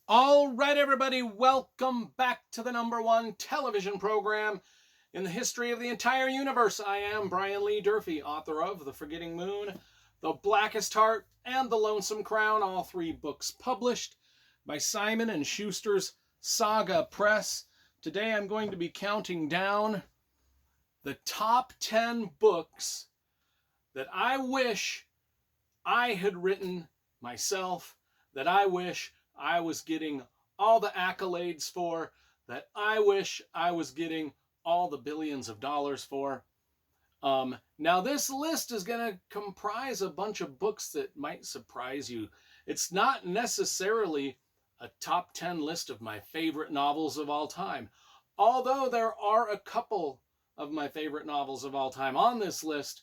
All right, everybody, welcome back to the #1 television program in the history of the entire universe. I am Brian Lee Durfee, author of The Forgetting Moon, The Blackest Heart, and The Lonesome Crown, all three books published by Simon & Schuster's Saga Press. Today I'm going to be counting down the top 10 books that I wish I had written myself, that I wish I was getting all the accolades for, that I wish I was getting all the billions of dollars for. Now, this list is going to comprise a bunch of books that might surprise you. It's not necessarily a top 10 list of my favorite novels of all time, although there are a couple of my favorite novels of all time on this list.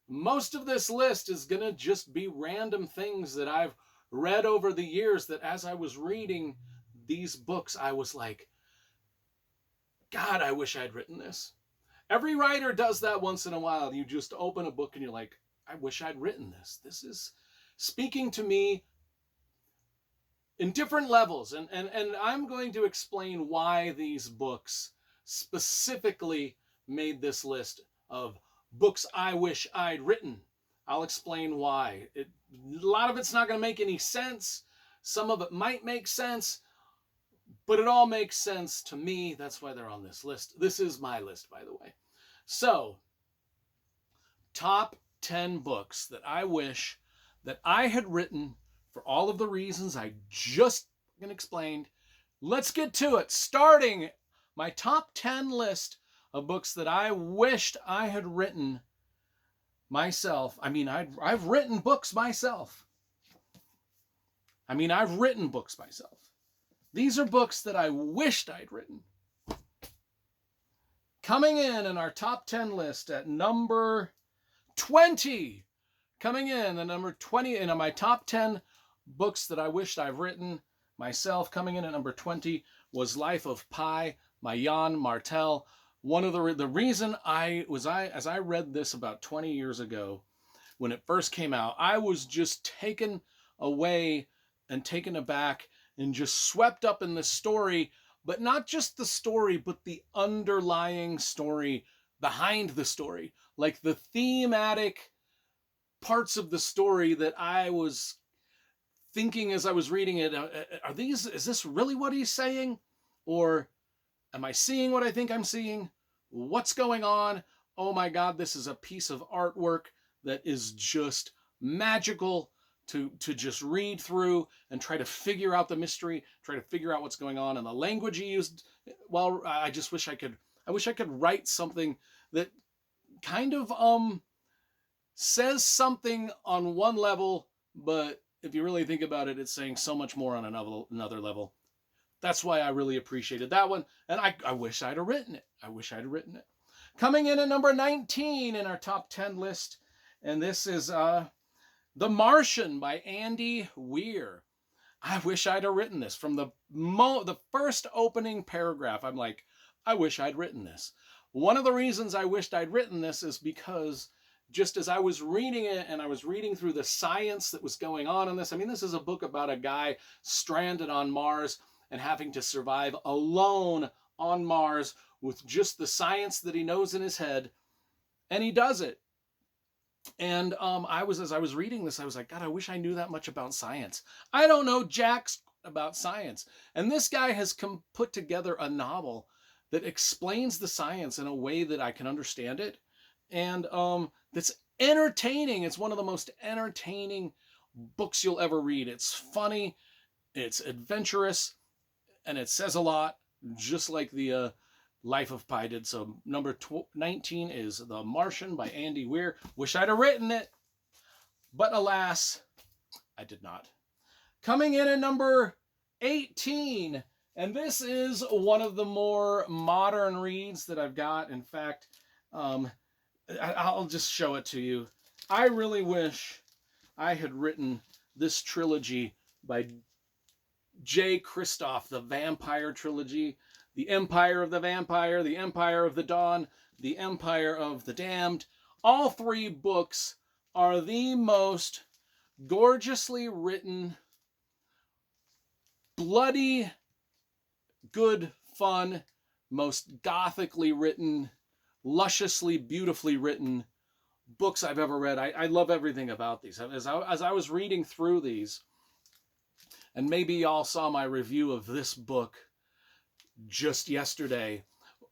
Most of this list is going to just be random things that I've read over the years, that as I was reading these books, I was like, God, I wish I'd written this. Every writer does that once in a while. You just open a book and you're like, I wish I'd written this. This is speaking to me in different levels. And I'm going to explain why these books specifically made this list of books I wish I'd written. I'll explain why. A lot of it's not going to make any sense. Some of it might make sense, but it all makes sense to me. That's why they're on this list. This is my list, by the way. So, top 10 books that I wish that I had written for all of the reasons I just explained. Let's get to it. Starting my top 10 list of books that I wished I had written myself. I've written books myself. I've written books myself. These are books that I wished I'd written. Coming in our top 10 list at number 20. Coming in at number 20 in my top 10 books that I wished I've written myself. Coming in at number 20 was Life of Pi by Jan Martel. One of the reason as I read this about 20 years ago, when it first came out, I was just taken away and taken aback and just swept up in the story, but not just the story, but the underlying story behind the story, like the thematic parts of the story that I was thinking as I was reading it. Is this really what he's saying? Or am I seeing what I think I'm seeing? What's going on? Oh my God, this is a piece of artwork that is just magical to just read through and try to figure out the mystery, try to figure out what's going on. And the language he used, well, I wish I could write something that kind of says something on one level, but if you really think about it, it's saying so much more on another level. That's why I really appreciated that one. And I wish I'd have written it. I wish I'd have written it. Coming in at number 19 in our top 10 list. And this is The Martian by Andy Weir. I wish I'd have written this. From the first opening paragraph, I'm like, I wish I'd written this. One of the reasons I wished I'd written this is because just as I was reading it and I was reading through the science that was going on in this, this is a book about a guy stranded on Mars and having to survive alone on Mars with just the science that he knows in his head. And he does it. And as I was reading this, I was like, God, I wish I knew that much about science. I don't know jack about science. And this guy has put together a novel that explains the science in a way that I can understand it. And that's entertaining. It's one of the most entertaining books you'll ever read. It's funny, it's adventurous, and it says a lot, just like the Life of Pi did. So number 19 is The Martian by Andy Weir. Wish I'd have written it, but alas, I did not. Coming in at number 18, and this is one of the more modern reads that I've got. In fact, I'll just show it to you. I really wish I had written this trilogy by J. Kristoff, the Vampire Trilogy, The Empire of the Vampire, The Empire of the Dawn, The Empire of the Damned. All three books are the most gorgeously written bloody, good, fun, most gothically written, lusciously, beautifully written books I've ever read. I love everything about these. As I was reading through these, and maybe y'all saw my review of this book just yesterday,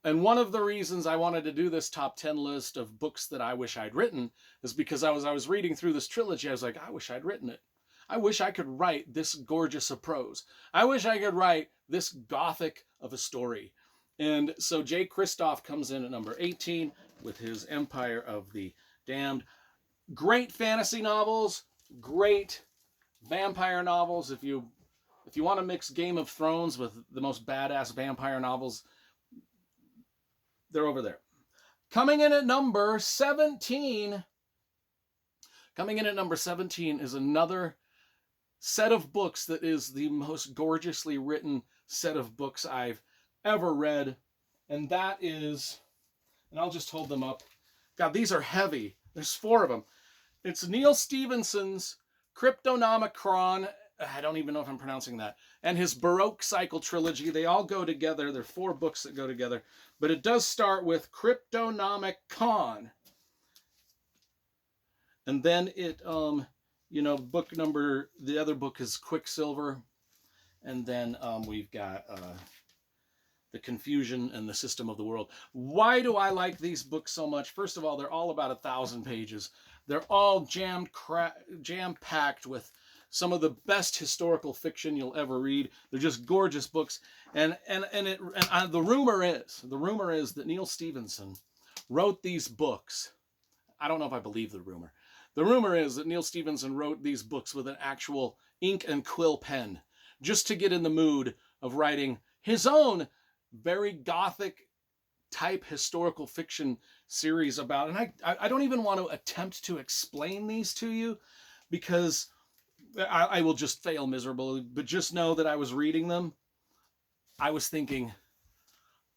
and one of the reasons I wanted to do this top 10 list of books that I wish I'd written is because I was reading through this trilogy. I was like, I wish I'd written it. I wish I could write this gorgeous of prose. I wish I could write this gothic of a story. And so Jay Kristoff comes in at number 18 with his Empire of the Damned. Great fantasy novels, great vampire novels. If you want to mix Game of Thrones with the most badass vampire novels, they're over there. Coming in at number 17 is another set of books that is the most gorgeously written set of books I've ever read. And that is, and I'll just hold them up. God, these are heavy. There's 4 of them. It's Neil Stephenson's Cryptonomicon. I don't even know if I'm pronouncing that. And his Baroque Cycle trilogy. They all go together. There are 4 books that go together. But it does start with Cryptonomicon. And then it, book number, the other book is Quicksilver. And then we've got The Confusion and the System of the World. Why do I like these books so much? First of all, they're all about 1,000 pages. They're all jam-packed with some of the best historical fiction you'll ever read. They're just gorgeous books. And the rumor is that Neil Stephenson wrote these books. I don't know if I believe the rumor. The rumor is that Neil Stephenson wrote these books with an actual ink and quill pen, just to get in the mood of writing his own very gothic type historical fiction series about. And I don't even want to attempt to explain these to you, because I will just fail miserably. But just know that I was reading them. I was thinking,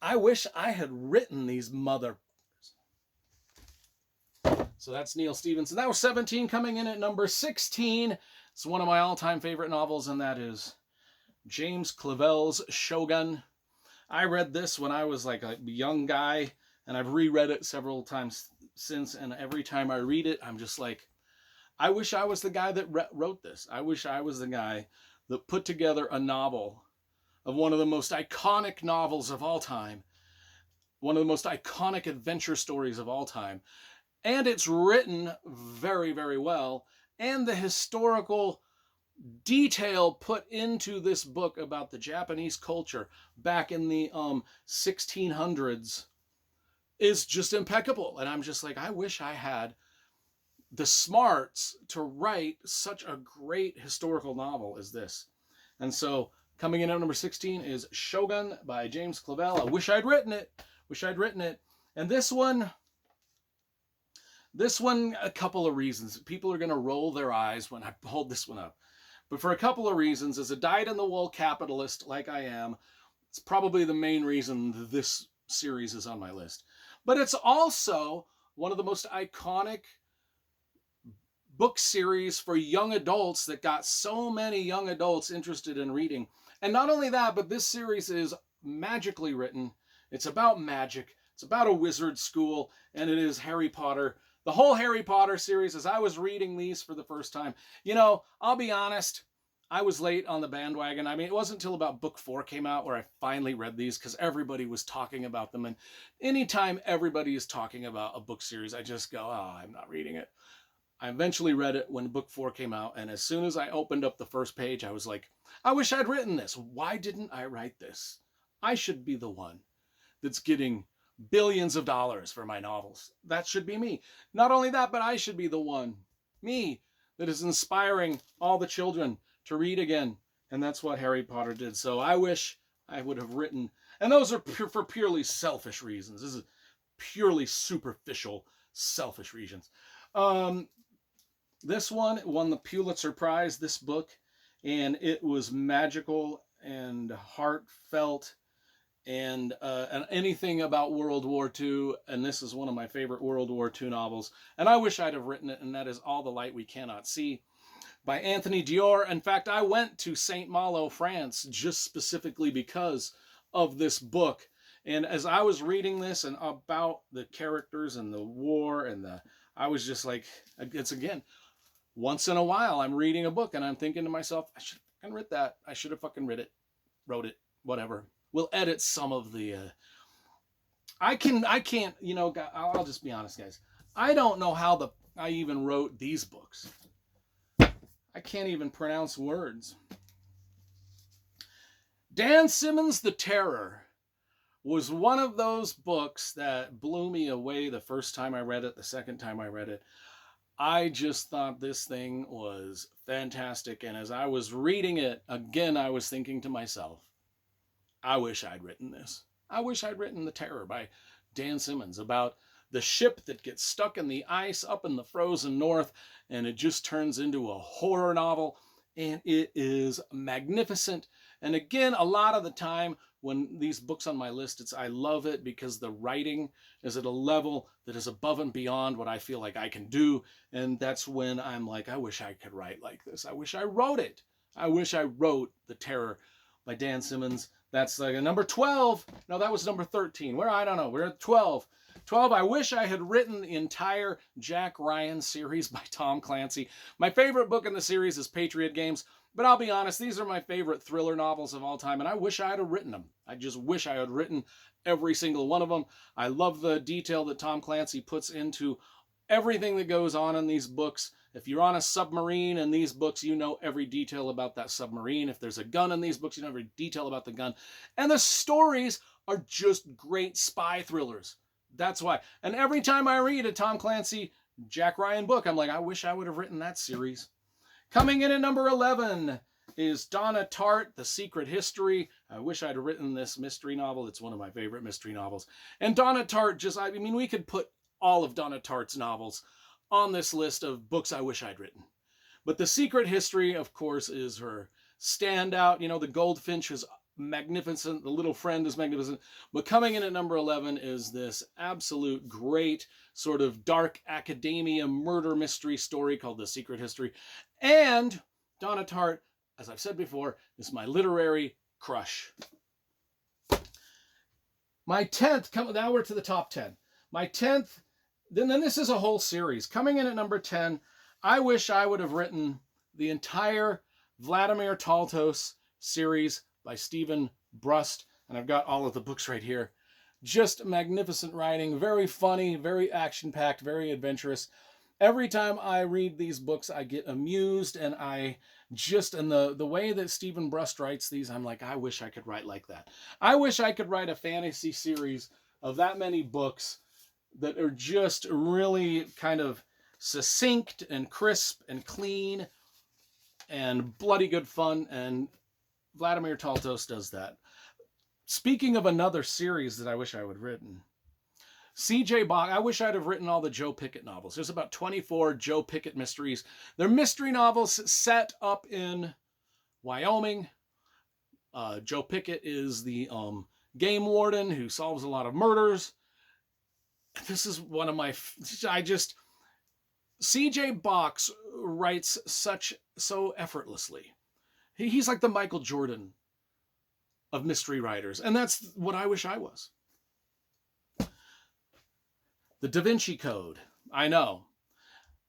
I wish I had written these mother. So that's Neil Stephenson. That was 17. Coming in at number 16. It's one of my all-time favorite novels, and that is James Clavell's Shogun. I read this when I was like a young guy, and I've reread it several times since, and every time I read it, I'm just like, I wish I was the guy that wrote this. I wish I was the guy that put together a novel of one of the most iconic novels of all time, one of the most iconic adventure stories of all time. And it's written very, very well. And the historical detail put into this book about the Japanese culture back in the 1600s is just impeccable. And I'm just like, I wish I had the smarts to write such a great historical novel as this. And so coming in at number 16 is Shogun by James Clavell. I wish I'd written it. And this one, a couple of reasons. People are going to roll their eyes when I hold this one up. But for a couple of reasons, as a dyed-in-the-wool capitalist like I am, it's probably the main reason this series is on my list. But it's also one of the most iconic book series for young adults that got so many young adults interested in reading. And not only that, but this series is magically written. It's about magic. It's about a wizard school, and it is Harry Potter. The whole Harry Potter series, as I was reading these for the first time, I'll be honest, I was late on the bandwagon. I mean, it wasn't until about book 4 came out where I finally read these, because everybody was talking about them. And anytime everybody is talking about a book series, I just go, I'm not reading it. I eventually read it when book 4 came out, and as soon as I opened up the first page, I was like, I wish I'd written this. Why didn't I write this? I should be the one that's getting billions of dollars for my novels. That should be me. Not only that, but I should be the one, me, that is inspiring all the children to read again. And that's what Harry Potter did. So I wish I would have written, and those are for purely selfish reasons. This is purely superficial, selfish reasons. This one won the Pulitzer Prize, this book, and it was magical and heartfelt and anything about World War II, and this is one of my favorite World War II novels, and I wish I'd have written it, and that is All the Light We Cannot See. by Anthony Dior. In fact, I went to Saint Malo, France, just specifically because of this book. And as I was reading this and about the characters and the war I was just like, it's again, once in a while I'm reading a book and I'm thinking to myself, I should have fucking read that. I should have fucking wrote it, whatever. We'll edit some of the, I can't, I'll just be honest, guys. I don't know how I even wrote these books. I can't even pronounce words. Dan Simmons' The Terror was one of those books that blew me away the first time I read it, the second time I read it. I just thought this thing was fantastic. And as I was reading it, again, I was thinking to myself, I wish I'd written this. I wish I'd written The Terror by Dan Simmons, about the ship that gets stuck in the ice up in the frozen north, and it just turns into a horror novel, and it is magnificent. And again, a lot of the time when these books on my list, I love it because the writing is at a level that is above and beyond what I feel like I can do, and that's when I'm like, I wish I could write like this. I wish I wrote it. I wish I wrote The Terror by Dan Simmons. That's like a number 12. No, that was number 13. I don't know. We're at 12. 12, I wish I had written the entire Jack Ryan series by Tom Clancy. My favorite book in the series is Patriot Games, but I'll be honest, these are my favorite thriller novels of all time, and I wish I had written them. I just wish I had written every single one of them. I love the detail that Tom Clancy puts into everything that goes on in these books. If you're on a submarine in these books, you know every detail about that submarine. If there's a gun in these books, you know every detail about the gun. And the stories are just great spy thrillers. That's why. And every time I read a Tom Clancy, Jack Ryan book, I'm like, I wish I would have written that series. Coming in at number 11 is Donna Tartt, The Secret History. I wish I'd written this mystery novel. It's one of my favorite mystery novels. And Donna Tartt we could put all of Donna Tartt's novels on this list of books I wish I'd written. But The Secret History, of course, is her standout. The Goldfinch is magnificent. The Little Friend is magnificent. But coming in at number 11 is this absolute great sort of dark academia murder mystery story called The Secret History. And Donna Tartt, as I've said before, is my literary crush. My 10th, now we're to the top 10. My 10th, then this is a whole series. Coming in at number 10, I wish I would have written the entire Vladimir Taltos series by Stephen Brust, and I've got all of the books right here. Just magnificent writing, very funny, very action-packed, very adventurous. Every time I read these books, I get amused, and the way that Stephen Brust writes these, I'm like, I wish I could write like that. I wish I could write a fantasy series of that many books that are just really kind of succinct and crisp and clean and bloody good fun, and Vladimir Taltos does that. Speaking of another series that I wish I would have written, C.J. Bach, I wish I'd have written all the Joe Pickett novels. There's about 24 Joe Pickett mysteries. They're mystery novels set up in Wyoming. Joe Pickett is the game warden who solves a lot of murders. This is one of my... C.J. Bach writes so effortlessly. He's like the Michael Jordan of mystery writers, and that's what I wish I was. The Da Vinci Code. I know.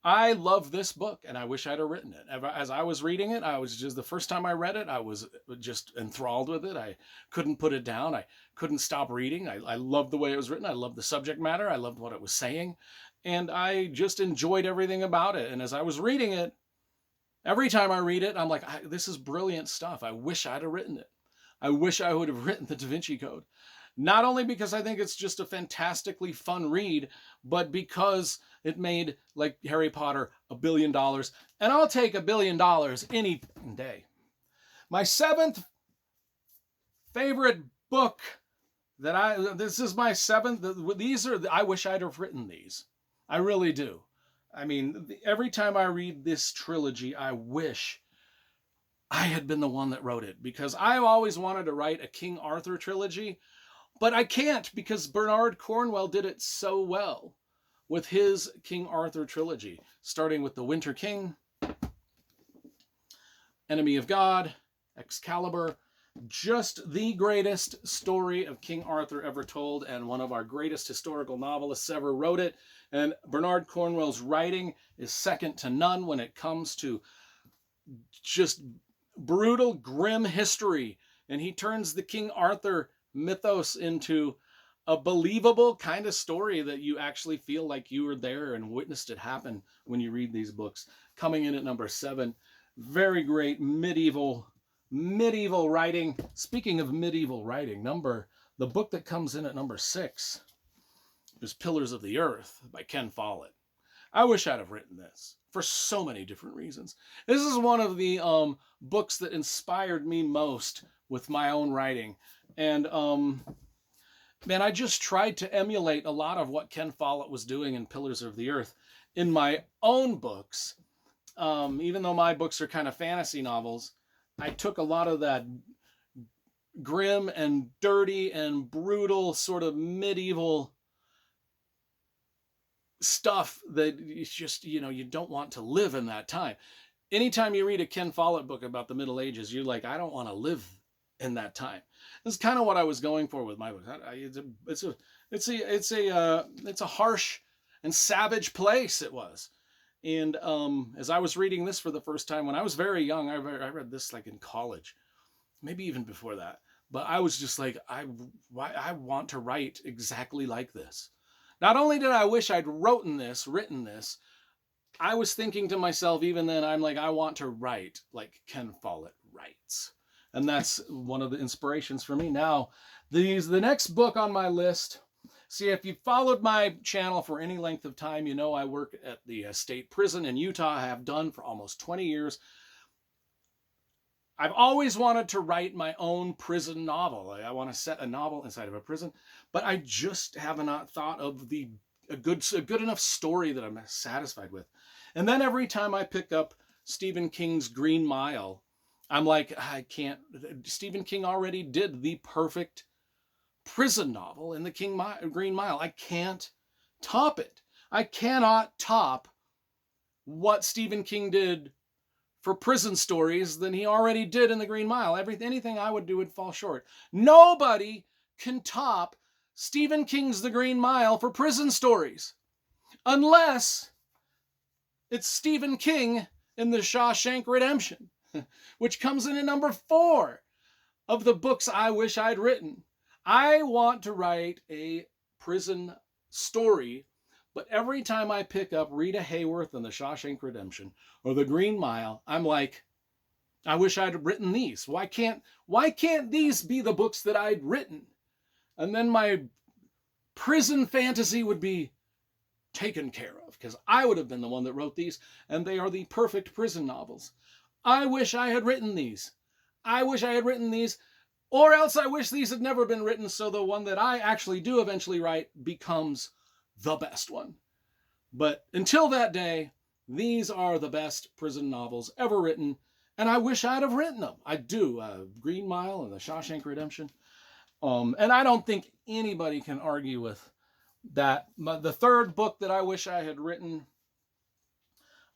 I love this book, and I wish I'd have written it. As I was reading it, the first time I read it, I was just enthralled with it. I couldn't put it down. I couldn't stop reading. I loved the way it was written. I loved the subject matter. I loved what it was saying, and I just enjoyed everything about it. And as I was reading it, every time I read it, I'm like, this is brilliant stuff. I wish I'd have written it. I wish I would have written the Da Vinci Code. Not only because I think it's just a fantastically fun read, but because it made, like Harry Potter, $1 billion. And I'll take $1 billion any day. My 7th favorite book this is my 7th. I wish I'd have written these. I really do. I mean, every time I read this trilogy, I wish I had been the one that wrote it, because I've always wanted to write a King Arthur trilogy, but I can't because Bernard Cornwell did it so well with his King Arthur trilogy, starting with The Winter King, Enemy of God, Excalibur, just the greatest story of King Arthur ever told, and one of our greatest historical novelists ever wrote it. And Bernard Cornwell's writing is second to none when it comes to just brutal, grim history. And he turns the King Arthur mythos into a believable kind of story that you actually feel like you were there and witnessed it happen when you read these books. Coming in at number 7, very great medieval writing. Speaking of medieval writing, the book that comes in at number 6 is Pillars of the Earth by Ken Follett. I wish I'd have written this for so many different reasons. This is one of the books that inspired me most with my own writing. And man, I just tried to emulate a lot of what Ken Follett was doing in Pillars of the Earth in my own books. Even though my books are kind of fantasy novels, I took a lot of that grim and dirty and brutal sort of medieval stuff that it's just, you don't want to live in that time. Anytime you read a Ken Follett book about the Middle Ages, you're like, I don't want to live in that time. This is kind of what I was going for with my book. It's a harsh and savage place. It was. And as I was reading this for the first time when I was very young, I read this like in college, maybe even before that. But I was just like, I want to write exactly like this. Not only did I wish I'd written this, I was thinking to myself even then, I'm like, I want to write like Ken Follett writes. And that's one of the inspirations for me. Now, the next book on my list, see, if you've followed my channel for any length of time, you know I work at the state prison in Utah. I have done for almost 20 years. I've always wanted to write my own prison novel. I want to set a novel inside of a prison, but I just have not thought of a good enough story that I'm satisfied with. And then every time I pick up Stephen King's Green Mile, I'm like, I can't. Stephen King already did the perfect prison novel in the Green Mile. I can't top it. I cannot top what Stephen King did for prison stories than he already did in the Green Mile. Anything I would do would fall short. Nobody can top Stephen King's The Green Mile for prison stories, unless it's Stephen King in The Shawshank Redemption, which comes in at number 4 of the books I wish I'd written. I want to write a prison story, but every time I pick up Rita Hayworth and The Shawshank Redemption or The Green Mile, I'm like, I wish I'd written these. Why can't these be the books that I'd written? And then my prison fantasy would be taken care of, because I would have been the one that wrote these, and they are the perfect prison novels. I wish I had written these. Or else I wish these had never been written, so the one that I actually do eventually write becomes the best one. But until that day, these are the best prison novels ever written, and I wish I'd have written them. I do. Green Mile and The Shawshank Redemption. And I don't think anybody can argue with that. The third book that I wish I had written,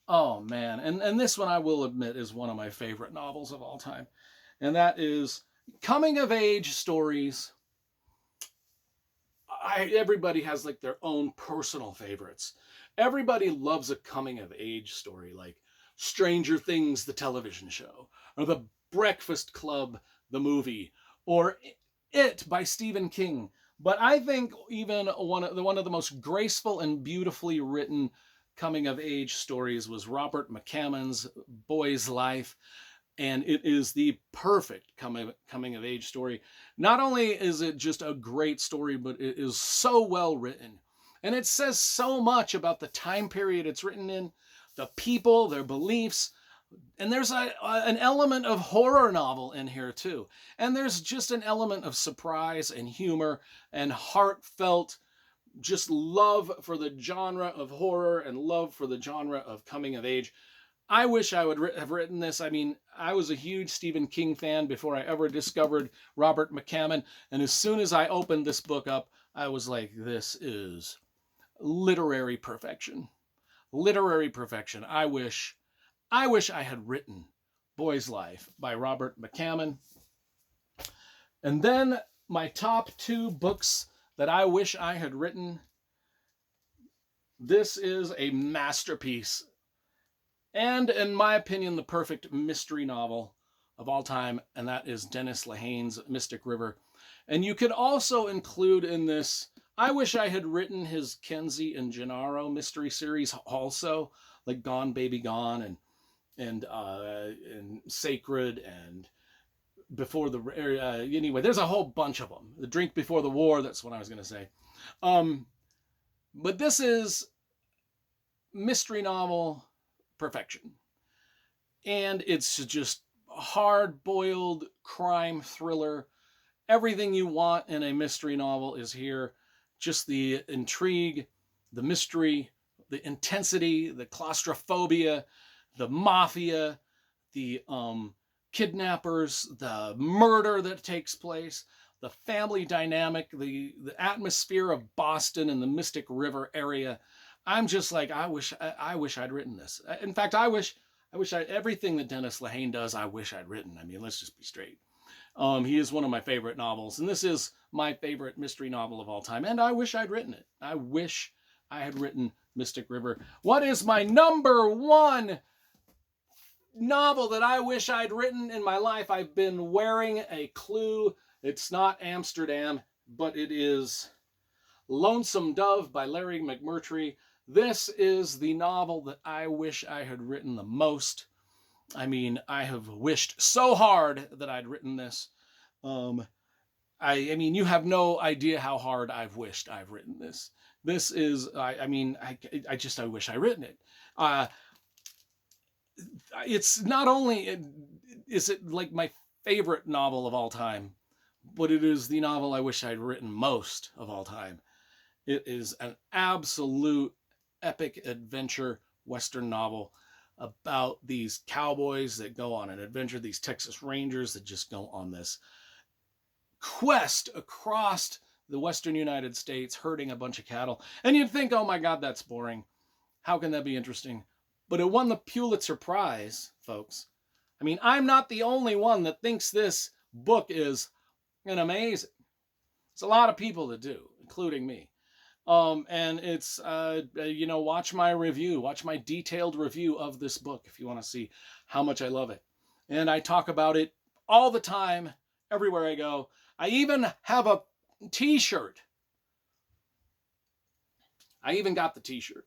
oh man, and this one I will admit is one of my favorite novels of all time, and that is coming of age stories. Everybody has like their own personal favorites. Everybody loves a coming of age story, like Stranger Things, the television show, or The Breakfast Club, the movie, or It by Stephen King. But I think even one of the most graceful and beautifully written coming of age stories was Robert McCammon's Boy's Life. And it is the perfect coming of age story. Not only is it just a great story, but it is so well written. And it says so much about the time period it's written in, the people, their beliefs. And there's an element of horror novel in here too. And there's just an element of surprise and humor and heartfelt just love for the genre of horror and love for the genre of coming of age. I wish I would have written this. I mean, I was a huge Stephen King fan before I ever discovered Robert McCammon. And as soon as I opened this book up, I was like, this is literary perfection. Literary perfection. I wish I had written Boy's Life by Robert McCammon. And then my top 2 books that I wish I had written. This is a masterpiece, and in my opinion, the perfect mystery novel of all time, and that is Dennis Lehane's Mystic River. And you could also include in this, I wish I had written his Kenzie and Gennaro mystery series also, like Gone Baby Gone and Sacred and Before the anyway. There's a whole bunch of them. The Drink Before the War. That's what I was going to say. But this is mystery novel perfection, and it's just hard-boiled crime thriller. Everything you want in a mystery novel is here. Just the intrigue, the mystery, the intensity, the claustrophobia, the mafia, the kidnappers, the murder that takes place, the family dynamic, the atmosphere of Boston and the Mystic River area. I'm just like, I wish I'd written this. In fact, I wish everything that Dennis Lehane does, I wish I'd written. I mean, let's just be straight. He is one of my favorite novels, and this is my favorite mystery novel of all time, and I wish I'd written it. I wish I had written Mystic River. What is my number 1 novel that I wish I'd written in my life? I've been wearing a clue. It's not Amsterdam, but it is Lonesome Dove by Larry McMurtry. This is the novel that I wish I had written the most. I mean, I have wished so hard that I'd written this. I mean, you have no idea how hard I've wished I've written this. This is, I wish I'd written it. It's not only is it like my favorite novel of all time, but it is the novel I wish I'd written most of all time. It is an absolute epic adventure Western novel about these cowboys that go on an adventure, these Texas Rangers that just go on this quest across the Western United States, herding a bunch of cattle. And you'd think, oh my God, that's boring. How can that be interesting? But it won the Pulitzer Prize, folks. I mean, I'm not the only one that thinks this book is amazing. It's a lot of people that do, including me. And it's, watch my review, watch my detailed review of this book if you want to see how much I love it. And I talk about it all the time, everywhere I go. I even have a t-shirt. I even got the t-shirt.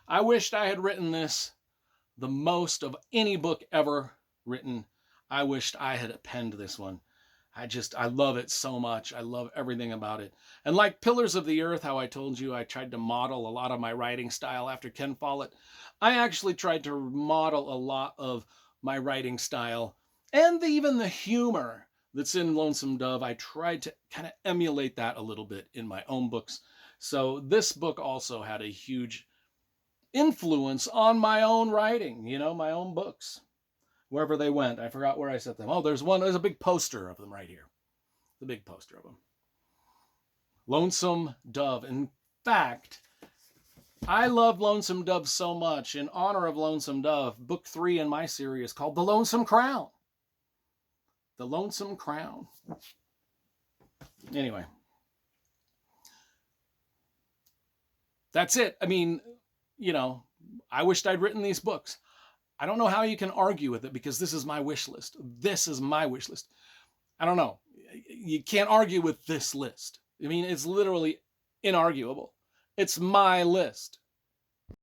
I wished I had written this the most of any book ever written. I wished I had penned this one. I love it so much. I love everything about it. And like Pillars of the Earth, how I told you I tried to model a lot of my writing style after Ken Follett, I actually tried to model a lot of my writing style and even the humor that's in Lonesome Dove. I tried to kind of emulate that a little bit in my own books. So this book also had a huge influence on my own writing, my own books. Wherever they went. I forgot where I set them. Oh, there's a big poster of them right here. The big poster of them. Lonesome Dove. In fact, I love Lonesome Dove so much. In honor of Lonesome Dove, book 3 in my series is called The Lonesome Crown. The Lonesome Crown. Anyway. That's it. I mean, I wished I'd written these books. I don't know how you can argue with it because this is my wish list. This is my wish list. I don't know. You can't argue with this list. I mean, it's literally inarguable. It's my list.